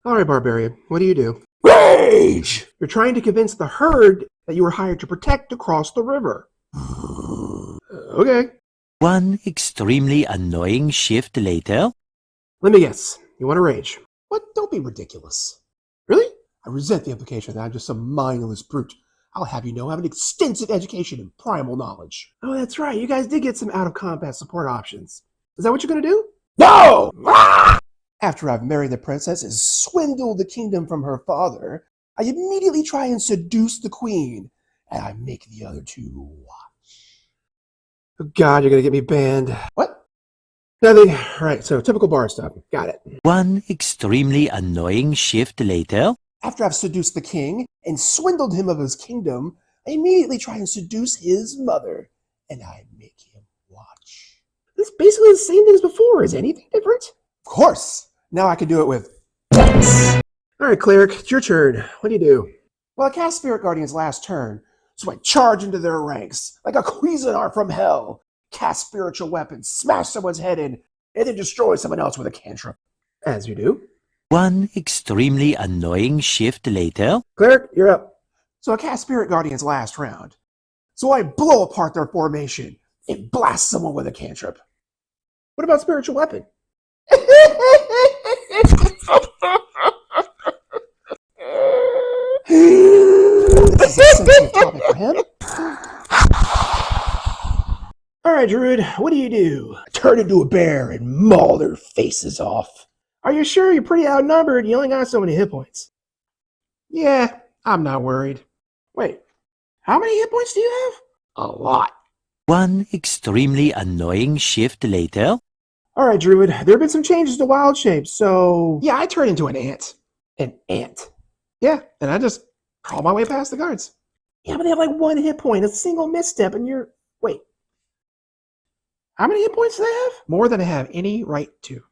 All right, Barbarian, what do you do? Rage! You're trying to convince the herd that you were hired to protect to cross the river. Okay. One extremely annoying shift later. Let me guess. You want to rage. What? Don't be ridiculous. Really? I resent the implication that I'm just some mindless brute. I'll have you know I have an extensive education in primal knowledge. Oh, that's right. You guys did get some out-of-combat support options. Is that what you're going to do? No! After I've married the princess and swindled the kingdom from her father, I immediately try and seduce the queen, and I make the other two watch. Oh, God, you're going to get me banned. What? Nothing. Right, so typical bar stuff. Got it. One extremely annoying shift later. After I've seduced the king and swindled him of his kingdom, I immediately try and seduce his mother, and I make him watch. It's basically the same thing as before. Is anything different? Of course! Now I can do it with dice. All right, Cleric, it's your turn. What do you do? Well, I cast Spirit Guardian's last turn, so I charge into their ranks like a Cuisinart from hell, cast spiritual weapons, smash someone's head in, and then destroy someone else with a cantrip. As you do. One extremely annoying shift later. Cleric, you're up. So I cast Spirit Guardian's last round. So I blow apart their formation and blast someone with a cantrip. What about spiritual weapon? This is a sensitive topic for him. All right, Druid, what do you do? I turn into a bear and maul their faces off. Are you sure you're pretty outnumbered? You only got so many hit points. Yeah, I'm not worried. Wait, how many hit points do you A lot. One extremely annoying shift later. have? All right, Druid, there have been some changes to wild shapes, so... Yeah, I turn into an ant. An ant. Yeah, and I just crawl my way past the guards. Yeah, but they have like one hit point, a single misstep, and you're... Wait. How many hit points do they have? More than I have any right to.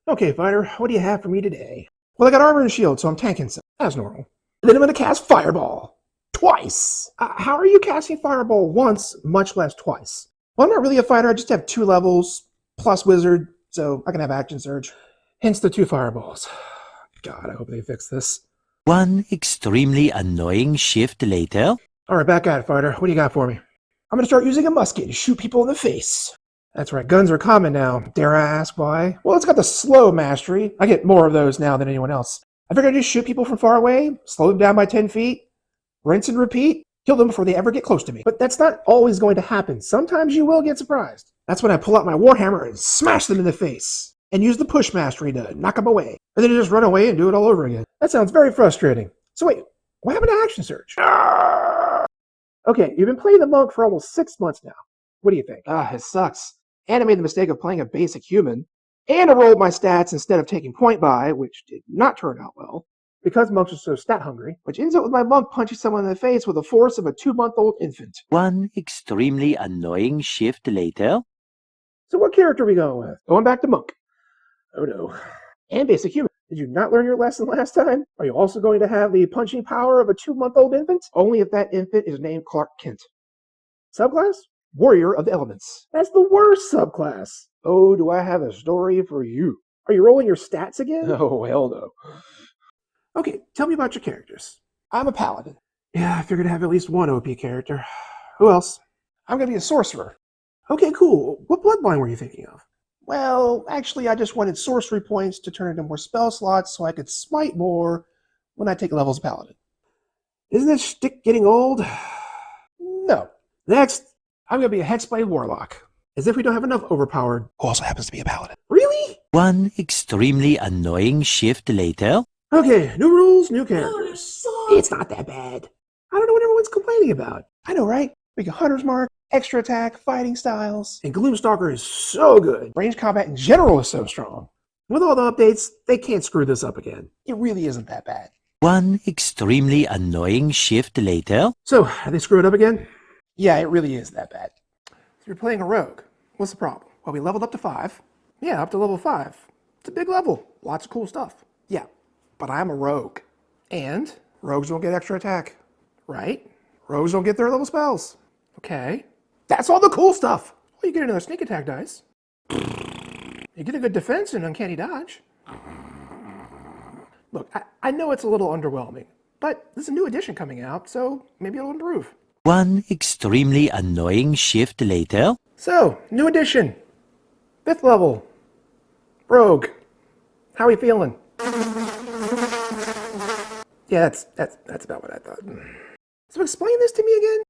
Okay, fighter, what do you have for me today? Well, I got armor and shield, so I'm tanking some. As normal. And then I'm going to cast Fireball. Twice. How are you casting Fireball once, much less twice? Well, I'm not really a fighter. I just have 2 levels, plus wizard, so I can have action surge. Hence the 2 Fireballs. God, I hope they fix this. One extremely annoying shift later. All right, back at it, fighter. What do you got for me? I'm going to start using a musket to shoot people in the face. That's right, guns are common now. Dare I ask why? Well, it's got the slow mastery. I get more of those now than anyone else. I figured I'd just shoot people from far away, slow them down by 10 feet, rinse and repeat, kill them before they ever get close to me. But that's not always going to happen. Sometimes you will get surprised. That's when I pull out my warhammer and smash them in the face, and use the push mastery to knock them away. And then just run away and do it all over again. That sounds very frustrating. So wait, what happened to action surge? Okay, you've been playing the monk for almost 6 months now. What do you think? It sucks. And I made the mistake of playing a basic human. And I rolled my stats instead of taking point buy, which did not turn out well. Because monks are so stat hungry. Which ends up with my monk punching someone in the face with the force of a 2-month-old infant. One extremely annoying shift later. So what character are we going with? Going back to monk. Oh no. And basic human. Did you not learn your lesson last time? Are you also going to have the punching power of a 2-month-old infant? Only if that infant is named Clark Kent. Subclass? Warrior of the Elements. That's the worst subclass. Oh, do I have a story for you. Are you rolling your stats again? Oh, hell no. Okay, tell me about your characters. I'm a Paladin. Yeah, I figured I'd have at least one OP character. Who else? I'm going to be a Sorcerer. Okay, cool. What bloodline were you thinking of? Well, actually, I just wanted sorcery points to turn into more spell slots so I could smite more when I take levels of Paladin. Isn't this shtick getting old? No. Next, I'm going to be a Hexblade Warlock. as if we don't have enough overpowered. Who also happens to be a Paladin. Really? One extremely annoying shift later. Okay, new rules, new characters. It's not that bad. I don't know what everyone's complaining about. I know, right? We got Hunter's Mark, extra attack, fighting styles. And Gloomstalker is so good. Range combat in general is so strong. With all the updates, they can't screw this up again. It really isn't that bad. One extremely annoying shift later. So, are they screwing up again? Yeah, it really is that bad. So you're playing a rogue. What's the problem? Well, we leveled up to 5. Yeah, up to level 5. It's a big level. Lots of cool stuff. Yeah, but I'm a rogue. And rogues don't get extra attack, right? Rogues don't get their level spells. Okay. That's all the cool stuff. Well, you get another sneak attack dice. You get a good defense and uncanny dodge. Look, I know it's a little underwhelming, but there's a new edition coming out, so maybe it'll improve. One extremely annoying shift later. So, new edition. 5th level. Rogue. How are we feeling? Yeah, that's about what I thought. So explain this to me again.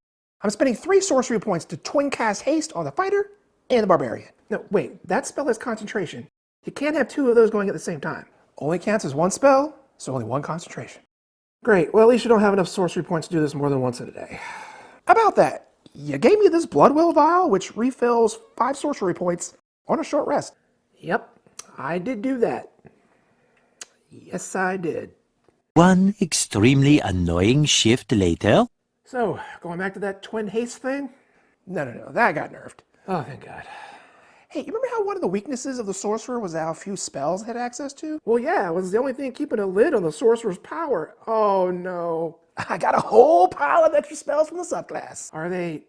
I'm spending 3 sorcery points to twin cast haste on the fighter and the barbarian. No, wait, that spell has concentration. You can't have 2 of those going at the same time. Only counts as 1 spell, so only 1 concentration. Great, well at least you don't have enough sorcery points to do this more than once in a day. About that, you gave me this Bloodwill vial, which refills 5 sorcery points on a short rest. Yep, I did do that. Yes, I did. One extremely annoying shift later. So, going back to that twin haste thing? No, that got nerfed. Oh, thank God. Hey, you remember how one of the weaknesses of the Sorcerer was how few spells it had access to? Well, yeah, it was the only thing keeping a lid on the Sorcerer's power. Oh, no. I got a whole pile of extra spells from the subclass. Are they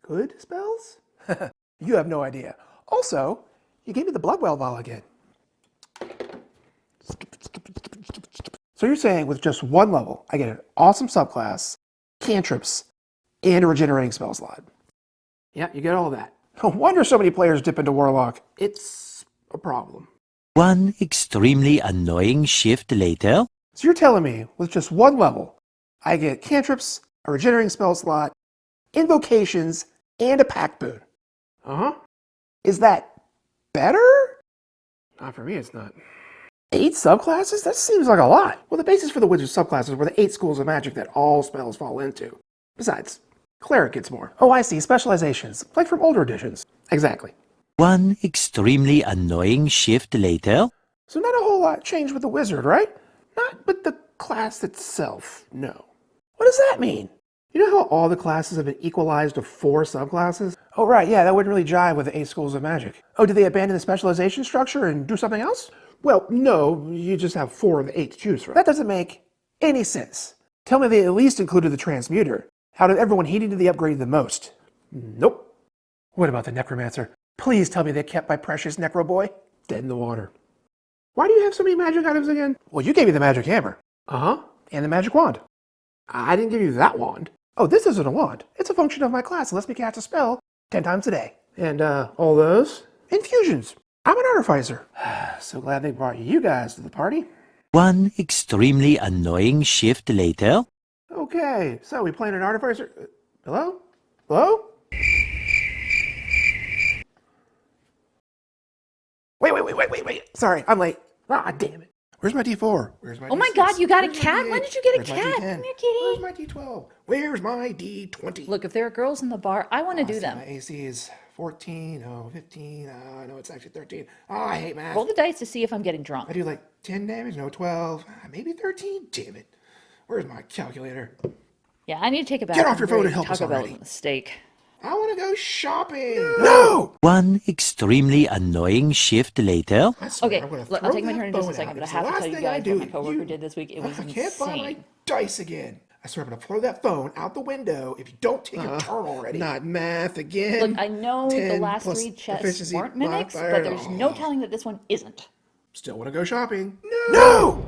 good spells? You have no idea. Also, you gave me the Bloodwell vial again. So you're saying with just 1 level, I get an awesome subclass, cantrips, and a regenerating spell slot. Yeah, you get all that. No wonder so many players dip into Warlock. It's a problem. One extremely annoying shift later. So you're telling me with just 1 level, I get cantrips, a regenerating spell slot, invocations, and a pact boon. Uh-huh. Is that better? Not for me, it's not. 8 subclasses? That seems like a lot. Well, the basis for the wizard subclasses were the 8 schools of magic that all spells fall into. Besides, Cleric gets more. Oh, I see. Specializations. Like from older editions. Exactly. One extremely annoying shift later. So not a whole lot changed with the wizard, right? Not with the class itself, no. What does that mean? You know how all the classes have been equalized to 4 subclasses? Oh, right, yeah, that wouldn't really jive with the 8 schools of magic. Oh, did they abandon the specialization structure and do something else? Well, no, you just have 4 of the 8 to choose from. That doesn't make any sense. Tell me they at least included the transmuter. Out of everyone heeding to the upgrade the most. Nope. What about the necromancer? Please tell me they kept my precious necro boy dead in the water. Why do you have so many magic items again? Well, you gave me the magic hammer. Uh-huh. And the magic wand. I didn't give you that wand. Oh, this isn't a wand. It's a function of my class. It lets me cast a spell 10 times a day. And, all those? Infusions. I'm an artificer. So glad they brought you guys to the party. One extremely annoying shift later. Okay, so we playing an artificer. Hello? Hello? Wait. Sorry, I'm late. Ah, damn it. Where's my D4? Where's my Oh my D6? God, you got a Where's my cat? D8? When did you get a Where's my cat? D10? Come here, kitty. Where's my D12? Where's my D20? Look, if there are girls in the bar, I want to do them. My AC is 14, 15, no, it's actually 13. Oh, I hate math. Roll the dice to see if I'm getting I drunk. do like 10 damage, no, 12, maybe 13? Damn it. Where's my calculator? Yeah, I need to take a bath. Get off your I'm phone ready and help to us talk about already. a mistake. I want to go shopping. No! One extremely annoying shift later. I swear, Okay, I'm gonna look, I'll throw take my that turn in just a phone second, out. but I It's have the to tell last you thing I guys do. what my coworker did this week. It was I can't buy my insane. dice again. I swear I'm gonna throw that phone out the window if you don't take your turn already. Not math again. Look, I know the 10 last plus 3 chests efficiency weren't mimics, modifier. but there's no telling that this one isn't. Still want to go shopping. No!